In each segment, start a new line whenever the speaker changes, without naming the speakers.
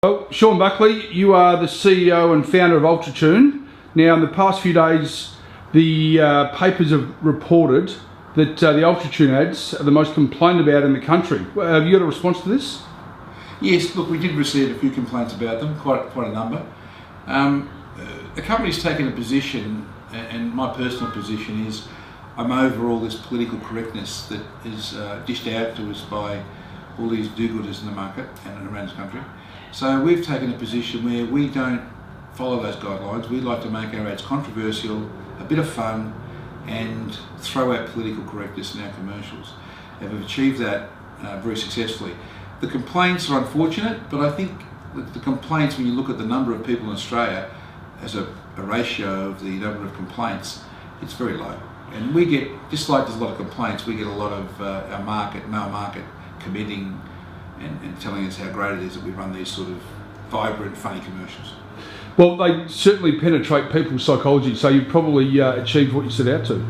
Well, Sean Buckley, you are the CEO and founder of Ultratune. Now, in the past few days, the papers have reported that the Ultratune ads are the most complained about in the country. Have you got a response to this?
Yes, look, we did receive a few complaints about them, quite a number. The company's taken a position, and my personal position is I'm over all this political correctness that is dished out to us by all these do-gooders in the market and around this country. So we've taken a position where we don't follow those guidelines. We like to make our ads controversial, a bit of fun, and throw out political correctness in our commercials. And we've achieved that very successfully. The complaints are unfortunate, but I think that the complaints, when you look at the number of people in Australia as a ratio of the number of complaints, it's very low. And we get, just like there's a lot of complaints, we get a lot of our male market commenting and telling us how great it is that we run these sort of vibrant, funny commercials.
Well, they certainly penetrate people's psychology, so you've probably achieved what you set out to.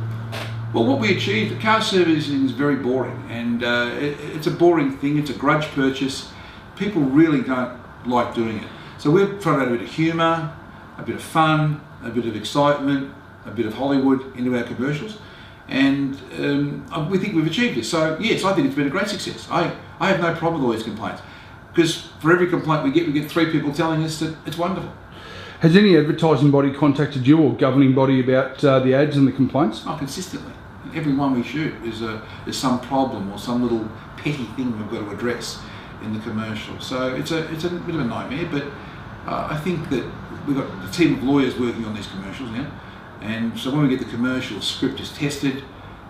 Well, what we achieved, car servicing is very boring, and it's a boring thing. It's a grudge purchase. People really don't like doing it. So we've tried to add a bit of humour, a bit of fun, a bit of excitement, a bit of Hollywood into our commercials, and we think we've achieved this. So yes, I think it's been a great success. I have no problem with all these complaints, because for every complaint we get 3 people telling us that it's wonderful.
Has any advertising body contacted you or governing body about the ads and the complaints?
Oh, consistently. Every one we shoot is some problem or some little petty thing we've got to address in the commercial. So it's a bit of a nightmare, but I think that we've got a team of lawyers working on these commercials now, and so when we get the commercial, script is tested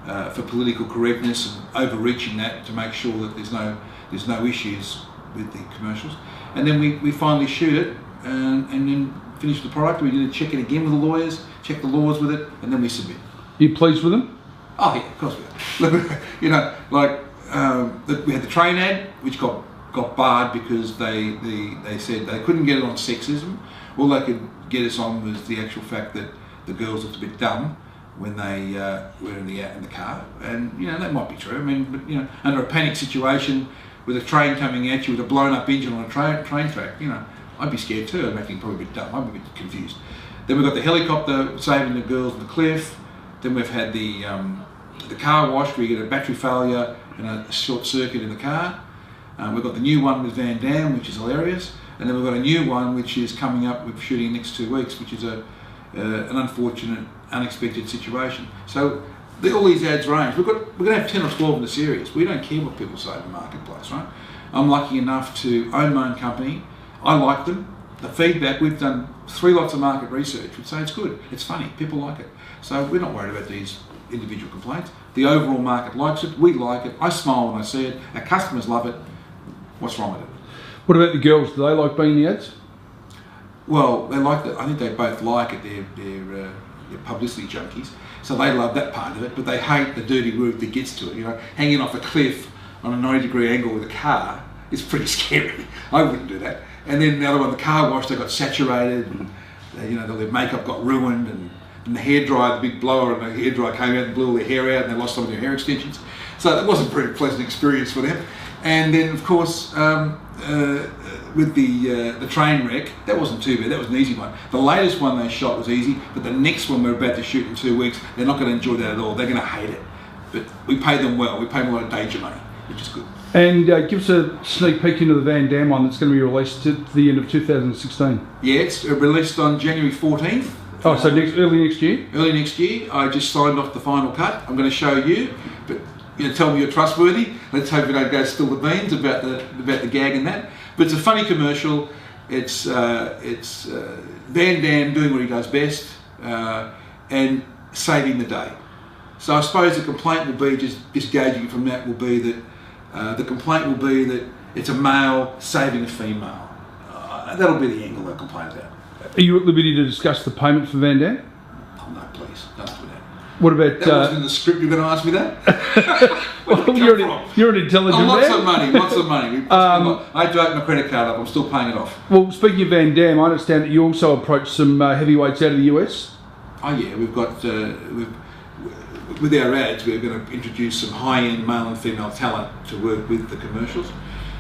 for political correctness and overreaching that to make sure that there's no issues with the commercials, and then we finally shoot it and then finish the product. We need to check it again with the lawyers, check the laws with it, and then we submit.
You pleased with them?
Oh yeah, of course we are. You know, like we had the train ad, which got barred because they said they couldn't get it on sexism. All they could get us on was the actual fact that the girls looked a bit dumb when they were in the car, and you know that might be true. I mean, but you know, under a panic situation with a train coming at you with a blown up engine on a train track, you know, I'd be scared too. I'm acting probably a bit dumb. I'd be a bit confused. Then we've got the helicopter saving the girls on the cliff. Then we've had the car wash where you get a battery failure and a short circuit in the car. We've got the new one with Van Damme, which is hilarious. And then we've got a new one which is coming up, we're shooting next 2 weeks, which is an unfortunate, unexpected situation. So all these ads range. We're going to have 10 or 12 in the series. We don't care what people say in the marketplace, right? I'm lucky enough to own my own company. I like them. The feedback, we've done 3 lots of market research. We'd say it's good, it's funny, people like it. So we're not worried about these individual complaints. The overall market likes it, we like it, I smile when I see it, our customers love it. What's wrong with it?
What about the girls? Do they like being in the ads?
Well, they like it. I think they both like it. They're publicity junkies, so they love that part of it, but they hate the dirty work that gets to it. You know, hanging off a cliff on a 90-degree angle with a car is pretty scary. I wouldn't do that. And then the other one, the car wash, they got saturated, and you know, their makeup got ruined, and the hairdryer, the big blower, and the hairdryer came out and blew all their hair out, and they lost some of their hair extensions. So that wasn't a very pleasant experience for them. And then, of course, with the train wreck, that wasn't too bad. That was an easy one. The latest one they shot was easy, but the next one we're about to shoot in 2 weeks, they're not going to enjoy that at all. They're going to hate it. But we pay them well. We pay them a lot of danger money, which is good.
And give us a sneak peek into the Van Damme one that's going to be released at the end of 2016.
Yeah, it's released on January 14th.
Oh, so early next year?
Early next year. I just signed off the final cut. I'm going to show you, but you know, tell me you're trustworthy. Let's hope we don't go spill the beans about the gag and that. But it's a funny commercial. It's Van Damme doing what he does best and saving the day. So I suppose the complaint will be, just gauging from that, will be that the complaint will be that it's a male saving a female. That'll be the angle they'll complain about.
Are you at liberty to discuss the payment for Van Damme?
Oh no, please, don't do that.
What about...
That wasn't in the script. You're going to ask me that?
Well, you're an intelligent man.
Lots of money. I dragged my credit card up. I'm still paying it off.
Well, speaking of Van Damme, I understand that you also approached some heavyweights out of the US.
Oh yeah, we've got... with our ads, we're going to introduce some high-end male and female talent to work with the commercials.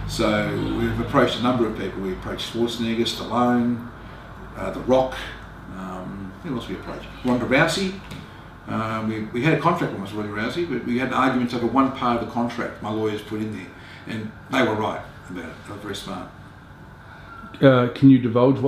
So we've approached a number of people. We approached Schwarzenegger, Stallone, The Rock. Who else we approached? Ronda Rousey. We had a contract with Ronda Rousey, but we had arguments over one part of the contract my lawyers put in there, and they were right about it. They were very smart.
Can you divulge what